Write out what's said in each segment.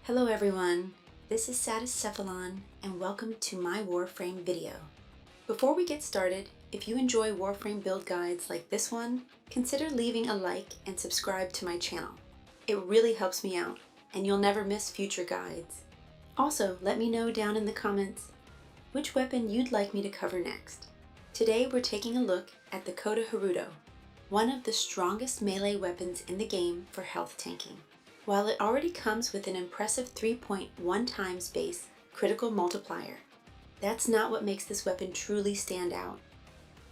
Hello everyone, this is Cephalon and welcome to my Warframe video. Before we get started, if you enjoy Warframe build guides like this one, consider leaving a like and subscribe to my channel. It really helps me out and you'll never miss future guides. Also, let me know down in the comments which weapon you'd like me to cover next. Today we're taking a look at the Coda Hirudo, one of the strongest melee weapons in the game for health tanking. While it already comes with an impressive 3.1 times base critical multiplier, that's not what makes this weapon truly stand out.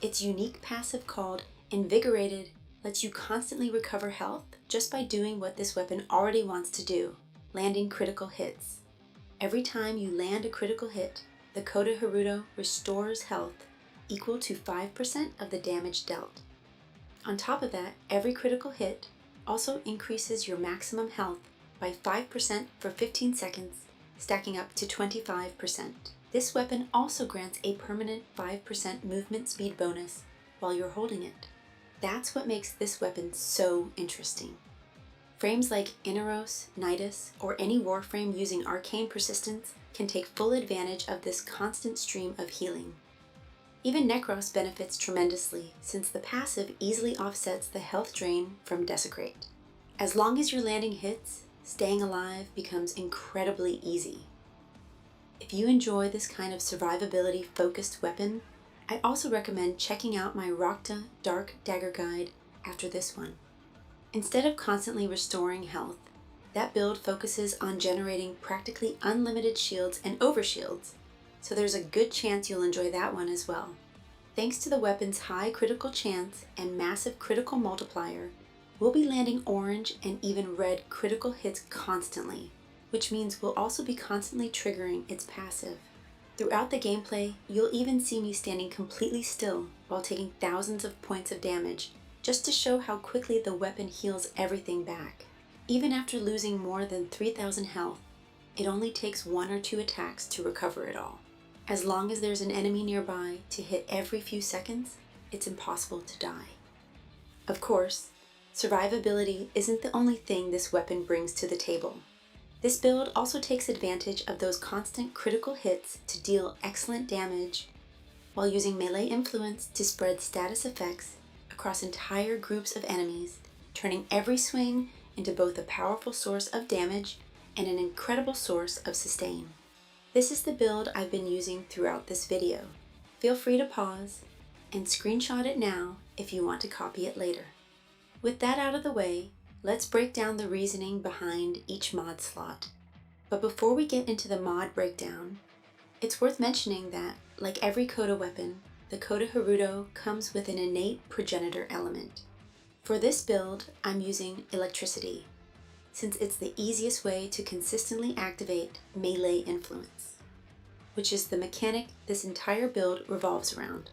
Its unique passive called Invigorated lets you constantly recover health just by doing what this weapon already wants to do, landing critical hits. Every time you land a critical hit, the Coda Hirudo restores health equal to 5% of the damage dealt. On top of that, every critical hit also increases your maximum health by 5% for 15 seconds, stacking up to 25%. This weapon also grants a permanent 5% movement speed bonus while you're holding it. That's what makes this weapon so interesting. Frames like Inaros, Nidus, or any Warframe using Arcane persistence can take full advantage of this constant stream of healing. Even Nekros benefits tremendously since the passive easily offsets the health drain from Desecrate. As long as you're landing hits, staying alive becomes incredibly easy. If you enjoy this kind of survivability focused weapon, I also recommend checking out my Rakta Dark Dagger guide after this one. Instead of constantly restoring health, that build focuses on generating practically unlimited shields and overshields, so there's a good chance you'll enjoy that one as well. Thanks to the weapon's high critical chance and massive critical multiplier, we'll be landing orange and even red critical hits constantly, which means we'll also be constantly triggering its passive. Throughout the gameplay, you'll even see me standing completely still while taking thousands of points of damage, just to show how quickly the weapon heals everything back. Even after losing more than 3,000 health, it only takes 1 or 2 attacks to recover it all. As long as there's an enemy nearby to hit every few seconds, it's impossible to die. Of course, survivability isn't the only thing this weapon brings to the table. This build also takes advantage of those constant critical hits to deal excellent damage, while using Melee Influence to spread status effects across entire groups of enemies, turning every swing into both a powerful source of damage and an incredible source of sustain. This is the build I've been using throughout this video. Feel free to pause and screenshot it now if you want to copy it later. With that out of the way, let's break down the reasoning behind each mod slot. But before we get into the mod breakdown, it's worth mentioning that, like every Coda weapon, the Coda Hirudo comes with an innate Progenitor Element. For this build, I'm using Electricity, since it's the easiest way to consistently activate Melee Influence, which is the mechanic this entire build revolves around.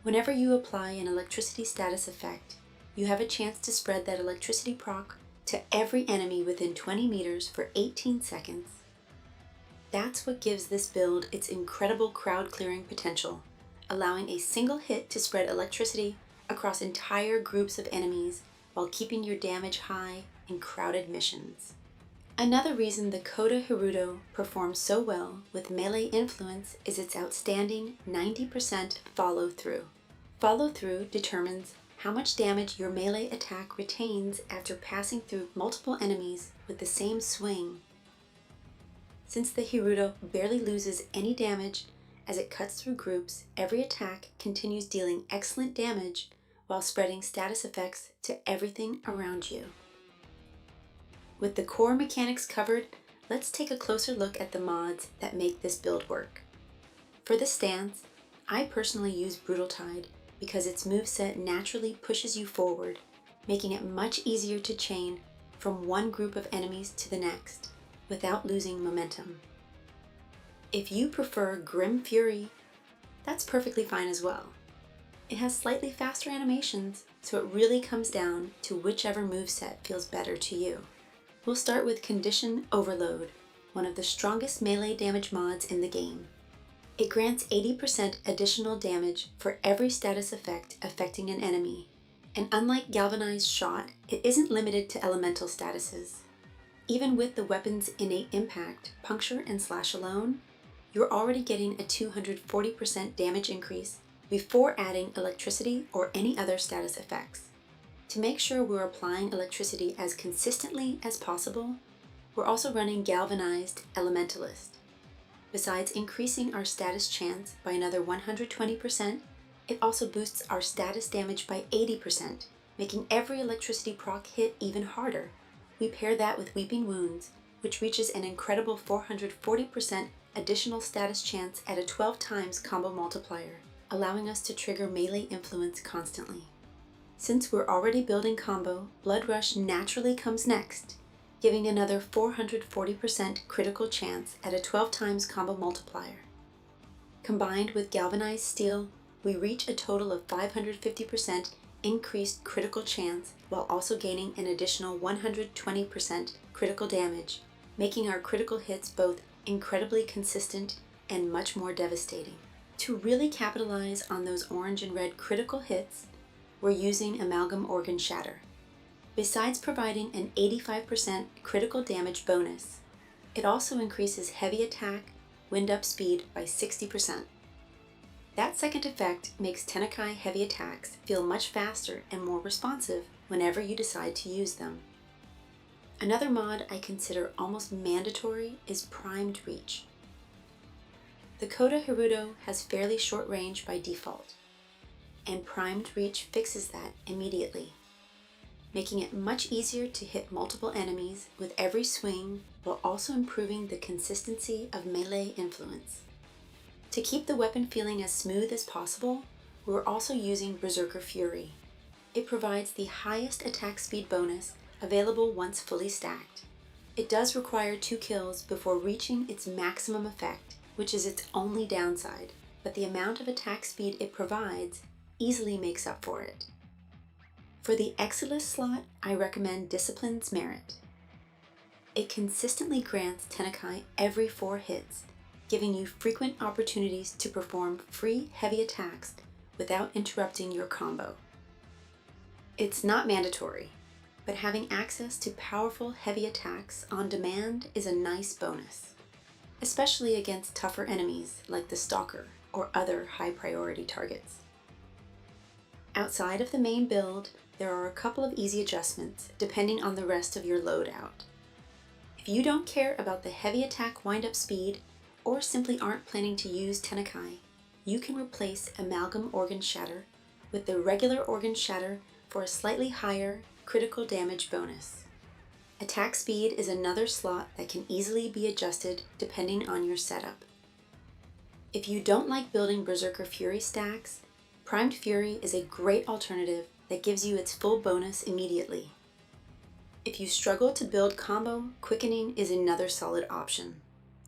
Whenever you apply an electricity status effect, you have a chance to spread that electricity proc to every enemy within 20 meters for 18 seconds. That's what gives this build its incredible crowd clearing potential, allowing a single hit to spread electricity across entire groups of enemies while keeping your damage high in crowded missions. Another reason the Coda Hirudo performs so well with Melee Influence is its outstanding 90% follow-through. Follow-through determines how much damage your melee attack retains after passing through multiple enemies with the same swing. Since the Hirudo barely loses any damage as it cuts through groups, every attack continues dealing excellent damage while spreading status effects to everything around you. With the core mechanics covered, let's take a closer look at the mods that make this build work. For the stance, I personally use Brutal Tide because its moveset naturally pushes you forward, making it much easier to chain from one group of enemies to the next without losing momentum. If you prefer Grim Fury, that's perfectly fine as well. It has slightly faster animations, so it really comes down to whichever moveset feels better to you. We'll start with Condition Overload, one of the strongest melee damage mods in the game. It grants 80% additional damage for every status effect affecting an enemy, and unlike Galvanized Shot, it isn't limited to elemental statuses. even with the weapon's innate impact, puncture and slash alone, you're already getting a 240% damage increase before adding electricity or any other status effects. To make sure we're applying electricity as consistently as possible, we're also running Galvanized Elementalist. Besides increasing our status chance by another 120%, it also boosts our status damage by 80%, making every electricity proc hit even harder. We pair that with Weeping Wounds, which reaches an incredible 440% additional status chance at a 12 times combo multiplier, allowing us to trigger melee influence constantly. Since we're already building combo, Blood Rush naturally comes next, giving another 440% critical chance at a 12 times combo multiplier. Combined with Galvanized Steel, we reach a total of 550% increased critical chance while also gaining an additional 120% critical damage, making our critical hits both incredibly consistent and much more devastating. To really capitalize on those orange and red critical hits, we're using Amalgam Organ Shatter. Besides providing an 85% critical damage bonus, it also increases heavy attack, wind up speed by 60%. That second effect makes Tenakai heavy attacks feel much faster and more responsive whenever you decide to use them. Another mod I consider almost mandatory is Primed Reach. The Coda Hirudo has fairly short range by default, and Primed Reach fixes that immediately, making it much easier to hit multiple enemies with every swing while also improving the consistency of melee influence. To keep the weapon feeling as smooth as possible, we're also using Berserker Fury. It provides the highest attack speed bonus available once fully stacked. It does require 2 kills before reaching its maximum effect, which is its only downside, but the amount of attack speed it provides easily makes up for it. For the Exilus slot, I recommend Discipline's Merit. It consistently grants Tenakai every 4 hits, giving you frequent opportunities to perform free heavy attacks without interrupting your combo. It's not mandatory, but having access to powerful heavy attacks on demand is a nice bonus, especially against tougher enemies like the Stalker or other high priority targets. Outside of the main build, there are a couple of easy adjustments depending on the rest of your loadout. If you don't care about the heavy attack wind-up speed or simply aren't planning to use Tenakai, you can replace Amalgam Organ Shatter with the regular Organ Shatter for a slightly higher critical damage bonus. Attack speed is another slot that can easily be adjusted depending on your setup. If you don't like building Berserker Fury stacks, Primed Fury is a great alternative that gives you its full bonus immediately. If you struggle to build combo, Quickening is another solid option.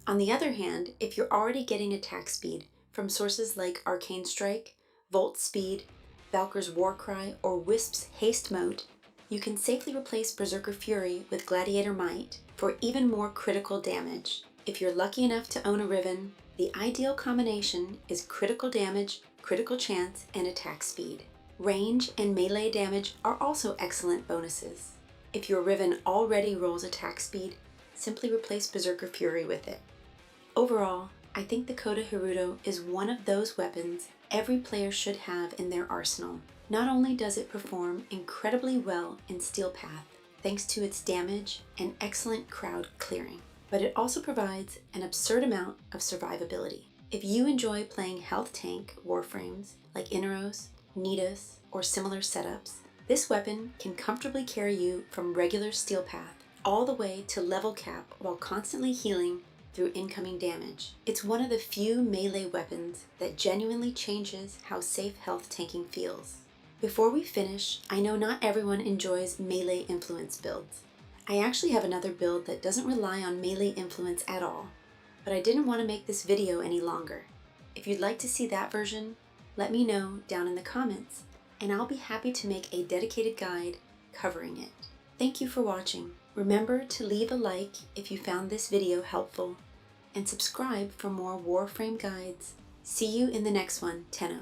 On the other hand, if you're already getting attack speed from sources like Arcane Strike, Volt Speed, Valkyr's Warcry, or Wisp's Haste Mote, you can safely replace Berserker Fury with Gladiator Might for even more critical damage. If you're lucky enough to own a Riven, the ideal combination is critical damage, critical chance, and attack speed. Range and melee damage are also excellent bonuses. If your Riven already rolls attack speed, simply replace Berserker Fury with it. Overall, I think the Coda Hirudo is one of those weapons every player should have in their arsenal. Not only does it perform incredibly well in Steel Path, thanks to its damage and excellent crowd clearing, but it also provides an absurd amount of survivability. If you enjoy playing health tank Warframes like Inaros, Nidus, or similar setups, this weapon can comfortably carry you from regular Steel Path all the way to level cap while constantly healing through incoming damage. It's one of the few melee weapons that genuinely changes how safe health tanking feels. Before we finish, I know not everyone enjoys melee influence builds. I actually have another build that doesn't rely on melee influence at all, but I didn't want to make this video any longer. If you'd like to see that version, let me know down in the comments, and I'll be happy to make a dedicated guide covering it. Thank you for watching. Remember to leave a like if you found this video helpful, and subscribe for more Warframe guides. See you in the next one, Tenno.